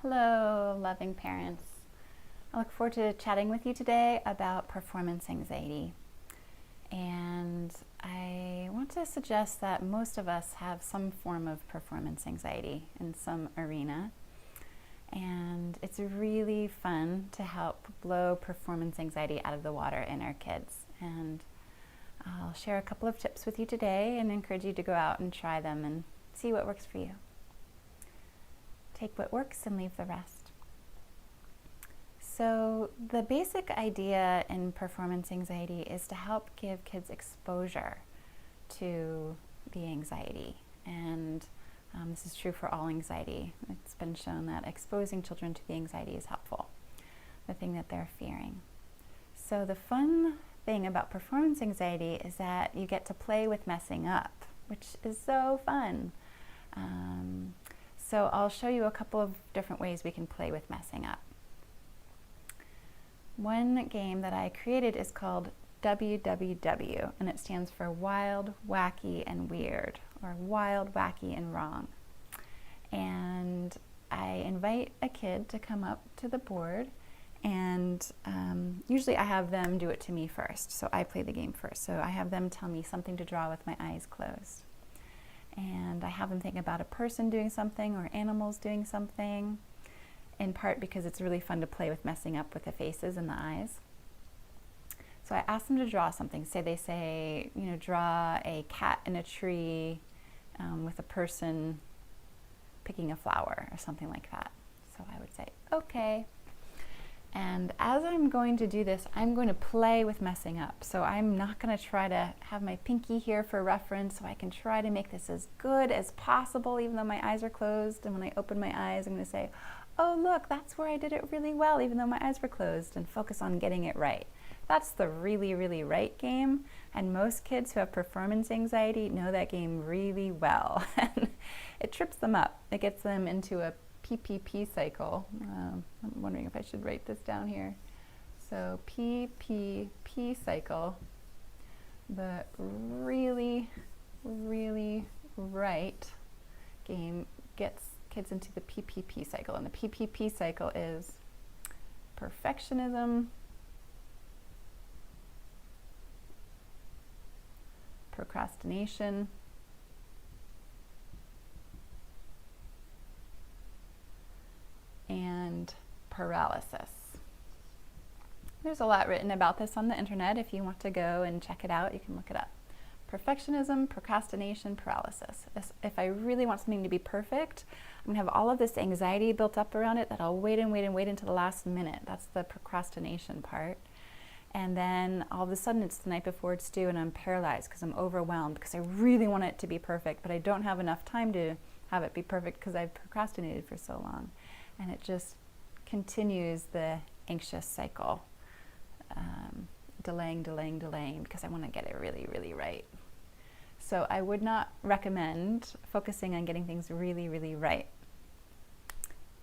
Hello, loving parents. I look forward to chatting with you today about performance anxiety. And I want to suggest that most of us have some form of performance anxiety in some arena. And it's really fun to help blow performance anxiety out of the water in our kids. And I'll share a couple of tips with you today and encourage you to go out and try them and see what works for you. Take what works and leave the rest. So the basic idea in performance anxiety is to help give kids exposure to the anxiety. And this is true for all anxiety. It's been shown that exposing children to the anxiety is helpful, the thing that they're fearing. So the fun thing about performance anxiety is that you get to play with messing up, which is so fun. So I'll show you a couple of different ways we can play with messing up. One game that I created is called WWW, and it stands for Wild, Wacky, and Weird, or Wild, Wacky, and Wrong. And I invite a kid to come up to the board, and usually I have them do it to me first, so I play the game first. So I have them tell me something to draw with my eyes closed. And I have them think about a person doing something or animals doing something, in part because it's really fun to play with messing up with the faces and the eyes. So I ask them to draw something. They say, draw a cat in a tree with a person picking a flower or something like that. So I would say, okay. And as I'm going to do this, I'm going to play with messing up. So I'm not going to try to have my pinky here for reference, so I can try to make this as good as possible, even though my eyes are closed. And when I open my eyes, I'm going to say, oh, look, that's where I did it really well, even though my eyes were closed, and focus on getting it right. That's the really, really right game. And most kids who have performance anxiety know that game really well. And it trips them up. It gets them into a PPP cycle. I'm wondering if I should write this down here. So PPP cycle, the really, really right game gets kids into the PPP cycle. And the PPP cycle is perfectionism, procrastination, and paralysis. There's a lot written about this on the internet. If you want to go and check it out, you can look it up. Perfectionism, procrastination, paralysis. If I really want something to be perfect, I'm gonna have all of this anxiety built up around it that I'll wait until the last minute. That's the procrastination part. And then all of a sudden it's the night before it's due and I'm paralyzed because I'm overwhelmed because I really want it to be perfect, but I don't have enough time to have it be perfect because I've procrastinated for so long. And it just continues the anxious cycle, delaying because I want to get it really, really right. So I would not recommend focusing on getting things really, really right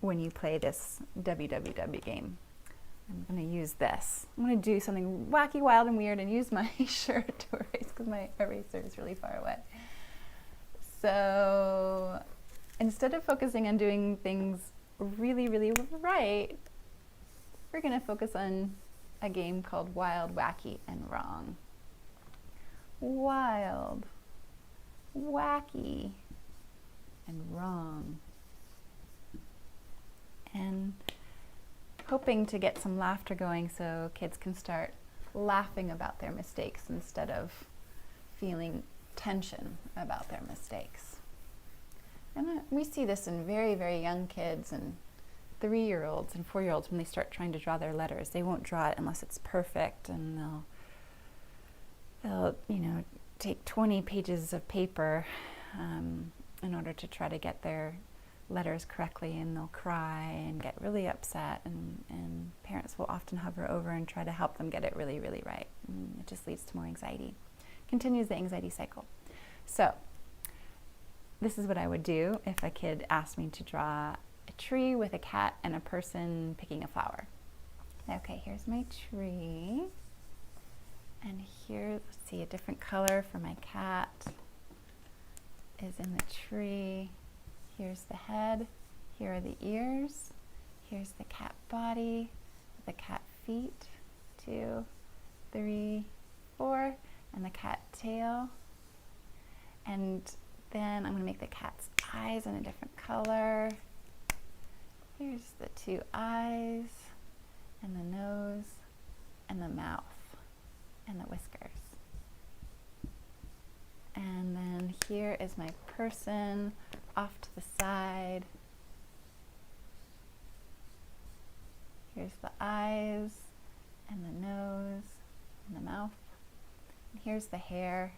when you play this WWW game. I'm going to use this. I'm going to do something wacky, wild, and weird and use my shirt to erase because my eraser is really far away. So instead of focusing on doing things really, really right, we're going to focus on a game called Wild, Wacky, and Wrong. Wild, wacky, and wrong. And hoping to get some laughter going so kids can start laughing about their mistakes instead of feeling tension about their mistakes. And we see this in very, very young kids and 3-year-olds and 4-year-olds when they start trying to draw their letters. They won't draw it unless it's perfect, and they'll take 20 pages of paper in order to try to get their letters correctly, and they'll cry and get really upset, and parents will often hover over and try to help them get it really, really right. And it just leads to more anxiety. Continues the anxiety cycle. So this is what I would do if a kid asked me to draw a tree with a cat and a person picking a flower. Okay, here's my tree. And here, let's see, a different color for my cat is in the tree. Here's the head. Here are the ears. Here's the cat body, the cat feet, 2, 3, 4, and the cat tail. And then I'm going to make the cat's eyes in a different color. Here's the 2 eyes, and the nose, and the mouth, and the whiskers. And then here is my person off to the side. Here's the eyes, and the nose, and the mouth. And here's the hair.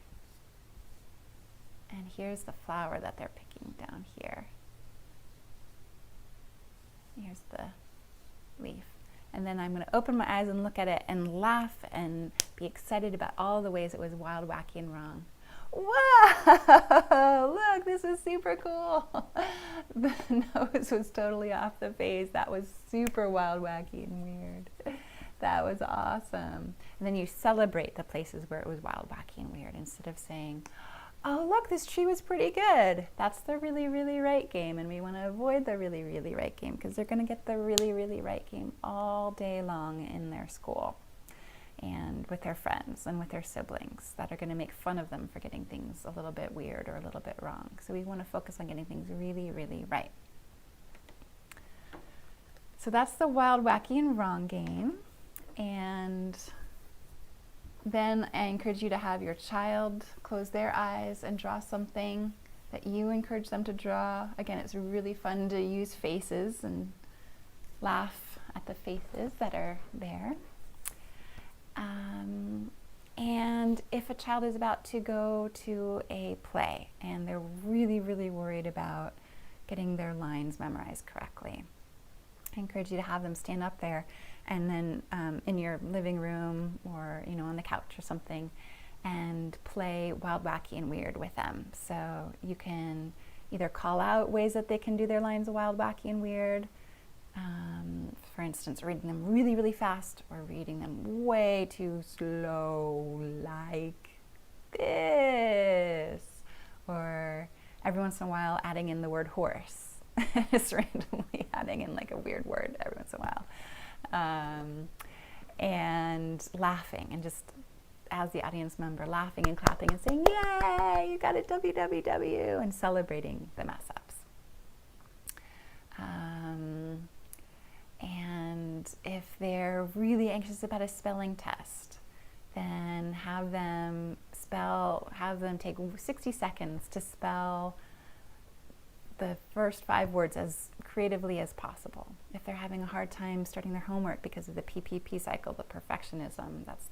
And here's the flower that they're picking down here. Here's the leaf. And then I'm going to open my eyes and look at it and laugh and be excited about all the ways it was wild, wacky, and wrong. Whoa! Look, this is super cool. The nose was totally off the face. That was super wild, wacky, and weird. That was awesome. And then you celebrate the places where it was wild, wacky, and weird instead of saying, oh, look, this tree was pretty good. That's the really, really right game, and we want to avoid the really, really right game because they're going to get the really, really right game all day long in their school and with their friends and with their siblings that are going to make fun of them for getting things a little bit weird or a little bit wrong. So we want to focus on getting things really, really right. So that's the wild, wacky, and wrong game. And then I encourage you to have your child close their eyes and draw something that you encourage them to draw. Again, it's really fun to use faces and laugh at the faces that are there. And if a child is about to go to a play and they're really, really worried about getting their lines memorized correctly, I encourage you to have them stand up there and then in your living room or on the couch or something and play wild, wacky, and weird with them. So you can either call out ways that they can do their lines wild, wacky, and weird. For instance, reading them really, really fast or reading them way too slow, like this. Or every once in a while adding in the word horse. Just randomly adding in like a weird word every once in a while. And laughing, and just as the audience member, laughing and clapping and saying, yay, you got it, WWW, and celebrating the mess ups. And if they're really anxious about a spelling test, then have them take 60 seconds to spell the first 5 words as creatively as possible. If they're having a hard time starting their homework because of the PPP cycle, the perfectionism that's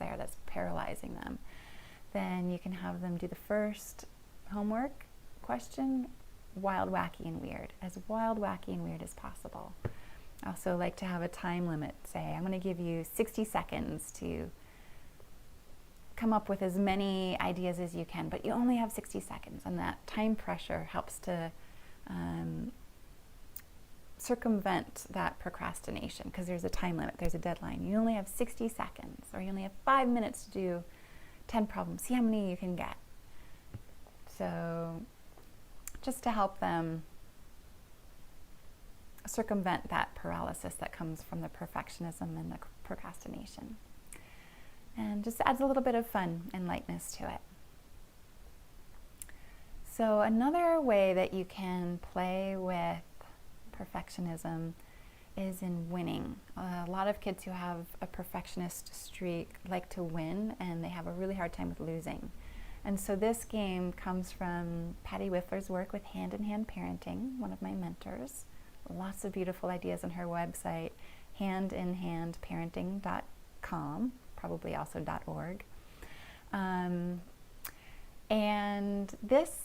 paralyzing them, then you can have them do the first homework question wild, wacky, and weird, as wild, wacky, and weird as possible. I also like to have a time limit. Say, I'm going to give you 60 seconds to come up with as many ideas as you can, but you only have 60 seconds, and that time pressure helps to circumvent that procrastination because there's a time limit, there's a deadline. You only have 60 seconds, or you only have 5 minutes to do 10 problems. See how many you can get. So just to help them circumvent that paralysis that comes from the perfectionism and the procrastination. And just adds a little bit of fun and lightness to it. So another way that you can play with perfectionism is in winning. A lot of kids who have a perfectionist streak like to win, and they have a really hard time with losing. And so this game comes from Patty Whiffler's work with Hand in Hand Parenting, one of my mentors. Lots of beautiful ideas on her website, handinhandparenting.com, probably also .org. And this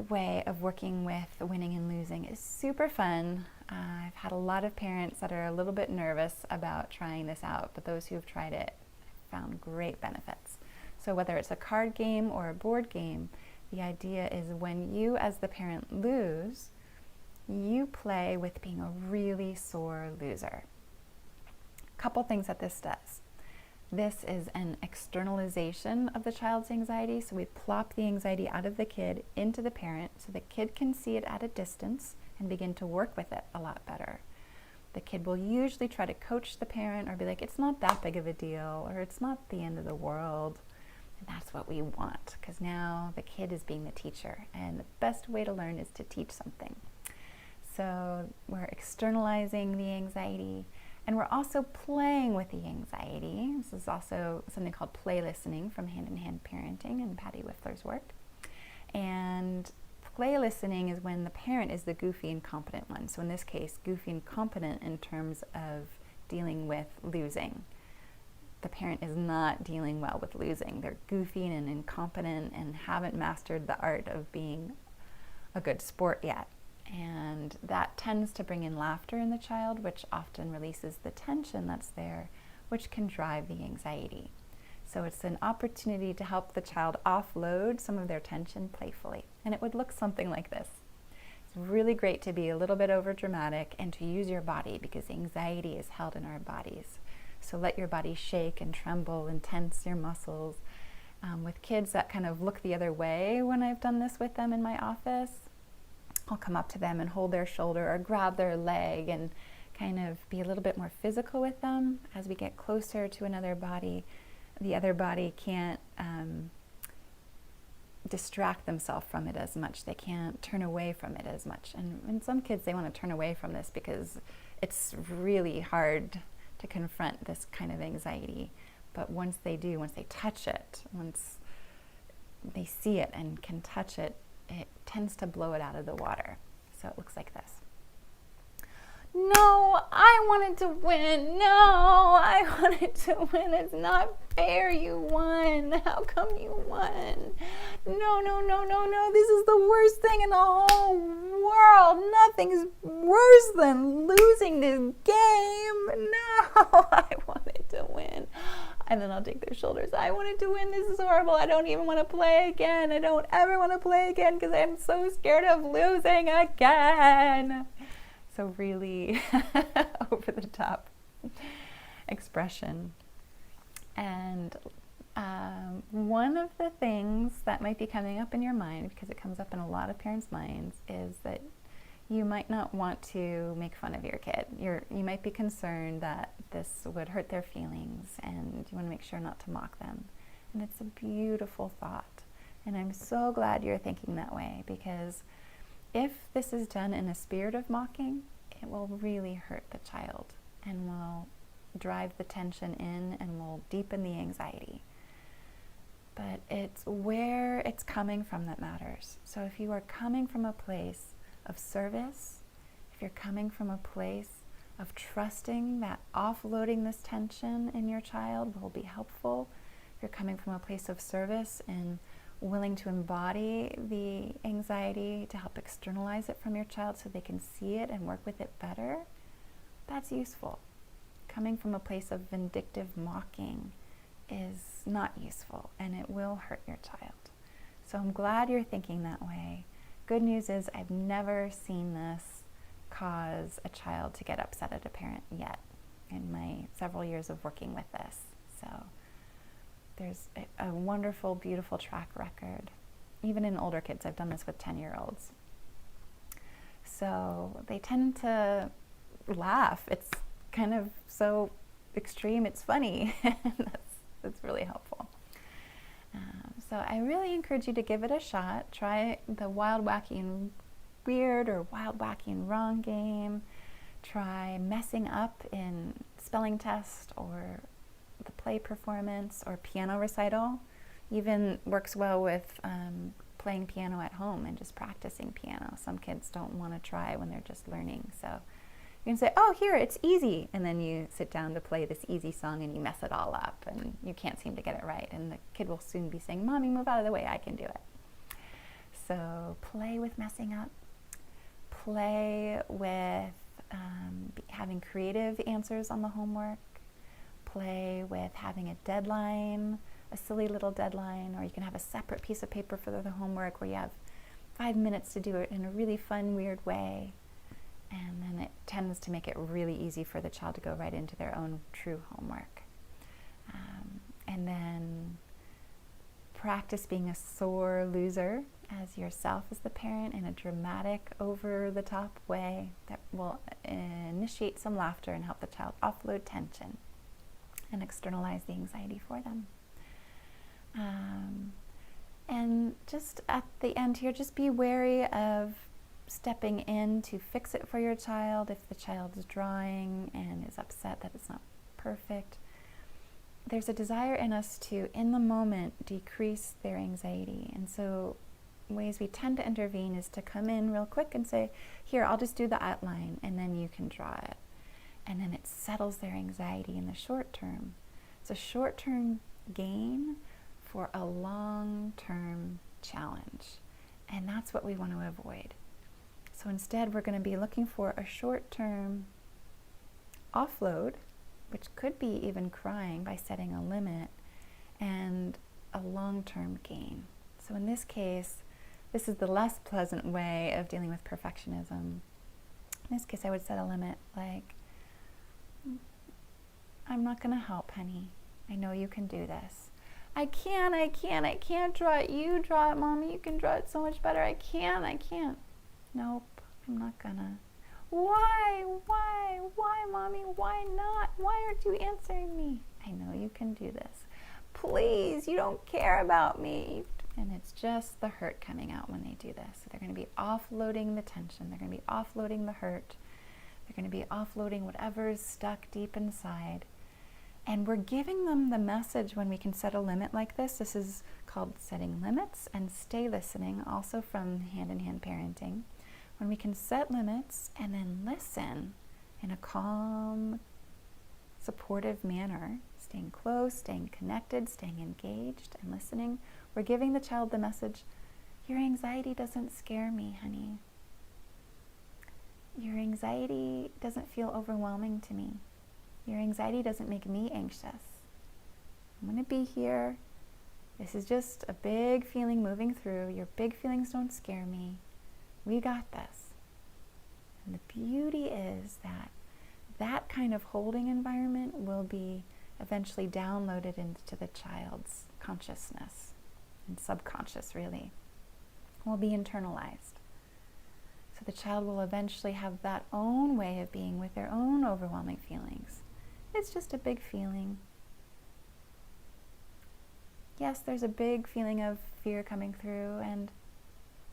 way of working with winning and losing is super fun. I've had a lot of parents that are a little bit nervous about trying this out, but those who have tried it found great benefits. So whether it's a card game or a board game, the idea is when you as the parent lose, you play with being a really sore loser. A couple things that this does. This is an externalization of the child's anxiety, so we plop the anxiety out of the kid into the parent so the kid can see it at a distance and begin to work with it a lot better. the kid will usually try to coach the parent or be like, it's not that big of a deal, or it's not the end of the world. And that's what we want, because now the kid is being the teacher, and the best way to learn is to teach something. So we're externalizing the anxiety, and we're also playing with the anxiety. This is also something called play listening from Hand in Hand Parenting and Patty Whiffler's work. And play listening is when the parent is the goofy and competent one. So in this case, goofy and competent in terms of dealing with losing. The parent is not dealing well with losing. They're goofy and incompetent and haven't mastered the art of being a good sport yet. And that tends to bring in laughter in the child, which often releases the tension that's there, which can drive the anxiety. So it's an opportunity to help the child offload some of their tension playfully. And it would look something like this. It's really great to be a little bit over dramatic and to use your body, because anxiety is held in our bodies. So let your body shake and tremble and tense your muscles. With kids that kind of look the other way when I've done this with them in my office, I'll come up to them and hold their shoulder or grab their leg and kind of be a little bit more physical with them. As we get closer to another body, the other body can't distract themselves from it as much. They can't turn away from it as much. And some kids, they want to turn away from this because it's really hard to confront this kind of anxiety. But once they do, once they touch it, once they see it and can touch it, it tends to blow it out of the water. So it looks like this. No, I wanted to win. No, I wanted to win. It's not fair. You won. How come you won? No, no, no, no, no. This is the worst thing in the whole world. Nothing's worse than losing this game. No, I wanted to win. And then I'll take their shoulders. I wanted to win. This is horrible. I don't even want to play again. I don't ever want to play again because I'm so scared of losing again. So really over the top expression. And one of the things that might be coming up in your mind, because it comes up in a lot of parents' minds, is that you might not want to make fun of your kid. You might be concerned that this would hurt their feelings, and you want to make sure not to mock them. And it's a beautiful thought. And I'm so glad you're thinking that way, because if this is done in a spirit of mocking, it will really hurt the child and will drive the tension in and will deepen the anxiety. But it's where it's coming from that matters. So if you are coming from a place of service, if you're coming from a place of trusting that offloading this tension in your child will be helpful, if you're coming from a place of service and willing to embody the anxiety to help externalize it from your child so they can see it and work with it better, that's useful. Coming from a place of vindictive mocking is not useful, and it will hurt your child. So I'm glad you're thinking that way. Good news is I've never seen this cause a child to get upset at a parent yet in my several years of working with this. So there's a wonderful, beautiful track record. Even in older kids, I've done this with 10-year-olds. So they tend to laugh. It's kind of so extreme, it's funny. That's really helpful. So I really encourage you to give it a shot. Try the Wild, Wacky, and Weird or Wild, Wacky, and Wrong game. Try messing up in spelling test or the play performance or piano recital. Even works well with playing piano at home and just practicing piano. Some kids don't want to try when they're just learning. So you can say, oh, here, it's easy. And then you sit down to play this easy song and you mess it all up and you can't seem to get it right. And the kid will soon be saying, Mommy, move out of the way, I can do it. So play with messing up. Play with having creative answers on the homework. Play with having a deadline, a silly little deadline, or you can have a separate piece of paper for the homework where you have 5 minutes to do it in a really fun, weird way. And then it tends to make it really easy for the child to go right into their own true homework. And then practice being a sore loser as yourself as the parent in a dramatic, over-the-top way that will initiate some laughter and help the child offload tension and externalize the anxiety for them. And just at the end here, just be wary of stepping in to fix it for your child if the child is drawing and is upset that it's not perfect. There's a desire in us to, in the moment, decrease their anxiety. And so ways we tend to intervene is to come in real quick and say, here, I'll just do the outline and then you can draw it. And then it settles their anxiety in the short term. It's a short-term gain for a long-term challenge. And that's what we want to avoid. So instead, we're going to be looking for a short-term offload, which could be even crying by setting a limit, and a long-term gain. So in this case, this is the less pleasant way of dealing with perfectionism. In this case, I would set a limit like, I'm not going to help, honey. I know you can do this. I can't draw it. You draw it, Mommy. You can draw it so much better. I can't. Nope, I'm not gonna. Why, Mommy? Why not? Why aren't you answering me? I know you can do this. Please, you don't care about me. And it's just the hurt coming out when they do this. So they're going to be offloading the tension. They're going to be offloading the hurt. They're going to be offloading whatever is stuck deep inside. And we're giving them the message when we can set a limit like this. This is called setting limits and stay listening, also from hand-in-hand parenting. When we can set limits and then listen in a calm, supportive manner, staying close, staying connected, staying engaged and listening, we're giving the child the message, your anxiety doesn't scare me, honey. Your anxiety doesn't feel overwhelming to me. Your anxiety doesn't make me anxious. I'm going to be here. This is just a big feeling moving through. Your big feelings don't scare me. We got this. And the beauty is that that kind of holding environment will be eventually downloaded into the child's consciousness and subconscious, really. Will be internalized. So the child will eventually have that own way of being with their own overwhelming feelings. It's just a big feeling. Yes, there's a big feeling of fear coming through, and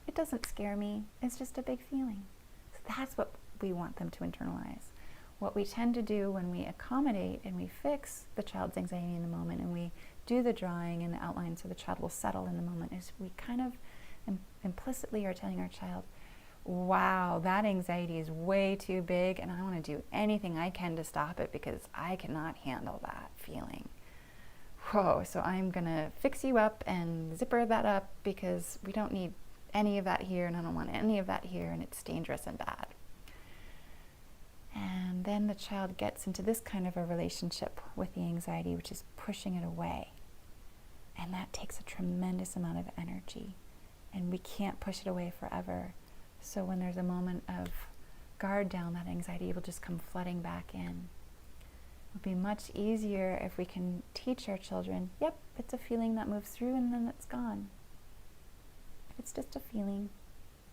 it doesn't scare me. It's just a big feeling. So that's what we want them to internalize. What we tend to do when we accommodate and we fix the child's anxiety in the moment and we do the drawing and the outline so the child will settle in the moment is we kind of implicitly are telling our child, wow, that anxiety is way too big and I want to do anything I can to stop it because I cannot handle that feeling. Whoa, so I'm going to fix you up and zipper that up because we don't need any of that here and I don't want any of that here and it's dangerous and bad. And then the child gets into this kind of a relationship with the anxiety, which is pushing it away. And that takes a tremendous amount of energy. And we can't push it away forever. So when there's a moment of guard down, that anxiety will just come flooding back in. It'll be much easier if we can teach our children, yep, it's a feeling that moves through and then it's gone. It's just a feeling.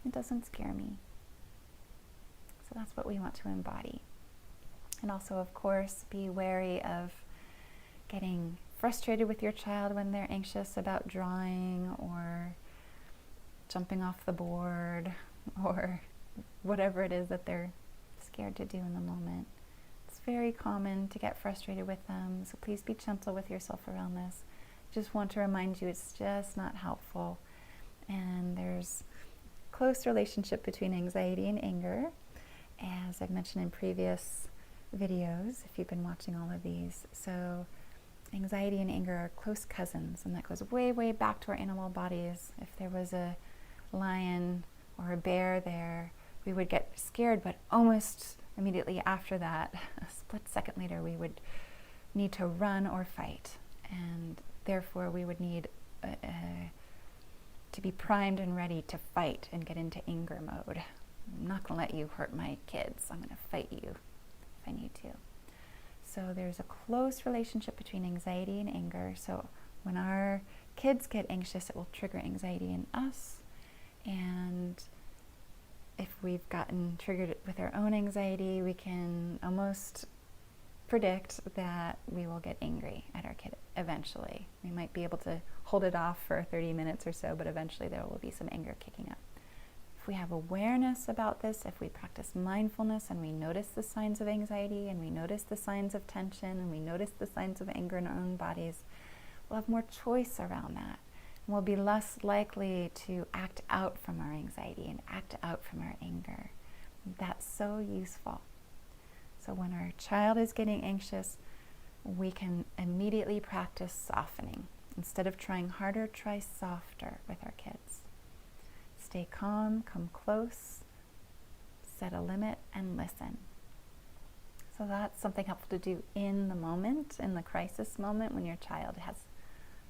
It doesn't scare me. So that's what we want to embody. And also, of course, be wary of getting frustrated with your child when they're anxious about drawing or jumping off the board or whatever it is that they're scared to do in the moment. It's very common to get frustrated with them, so please be gentle with yourself around this. Just want to remind you it's just not helpful. And there's a close relationship between anxiety and anger, as I've mentioned in previous videos, if you've been watching all of these. So anxiety and anger are close cousins, and that goes way, way back to our animal bodies. If there was a lion or a bear there, we would get scared, but almost immediately after that, a split second later, we would need to run or fight. And therefore, we would need to be primed and ready to fight and get into anger mode. I'm not going to let you hurt my kids. I'm going to fight you if I need to. So there's a close relationship between anxiety and anger. So when our kids get anxious, it will trigger anxiety in us. And if we've gotten triggered with our own anxiety, we can almost predict that we will get angry at our kid eventually. We might be able to hold it off for 30 minutes or so, but eventually there will be some anger kicking up. If we have awareness about this, if we practice mindfulness and we notice the signs of anxiety and we notice the signs of tension and we notice the signs of anger in our own bodies, we'll have more choice around that. And we'll be less likely to act out from our anxiety and act out from our anger. That's so useful. So when our child is getting anxious, we can immediately practice softening. Instead of trying harder, try softer with our kids. Stay calm, come close, set a limit, and listen. So that's something helpful to do in the moment, in the crisis moment when your child has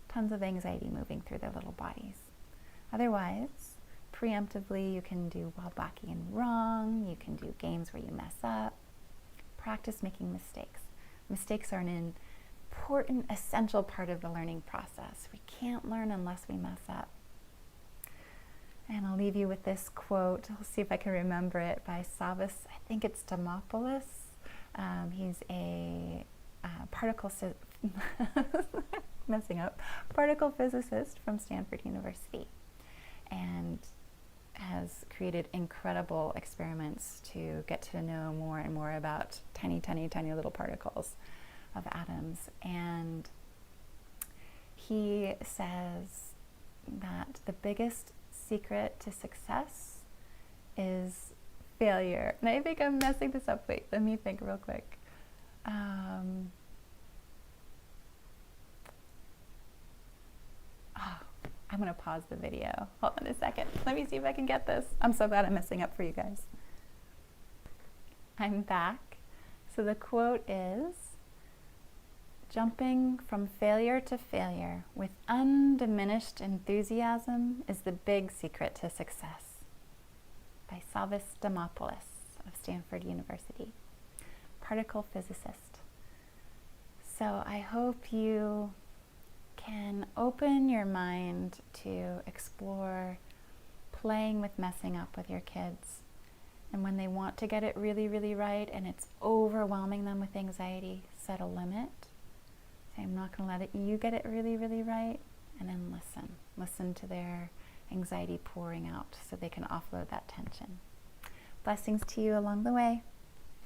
tons of anxiety moving through their little bodies. Otherwise, preemptively, you can do wild, wacky, and wrong. You can do games where you mess up. Practice making mistakes. Mistakes are an important, essential part of the learning process. We can't learn unless we mess up. And I'll leave you with this quote. I'll see if I can remember it, by Savas, I think it's Dimopoulos. He's a particle physicist from Stanford University, and has created incredible experiments to get to know more and more about tiny, tiny, tiny little particles of atoms. And he says that the biggest secret to success is failure. And I think I'm messing this up. Wait, let me think real quick. I'm going to pause the video. Hold on a second. Let me see if I can get this. I'm so glad I'm messing up for you guys. I'm back. So the quote is, "Jumping from failure to failure with undiminished enthusiasm is the big secret to success," by Savas Dimopoulos of Stanford University, particle physicist. So I hope you can open your mind to explore playing with messing up with your kids. And when they want to get it really, really right and it's overwhelming them with anxiety, set a limit. Say, I'm not going to let you get it really, really right. And then listen. Listen to their anxiety pouring out so they can offload that tension. Blessings to you along the way.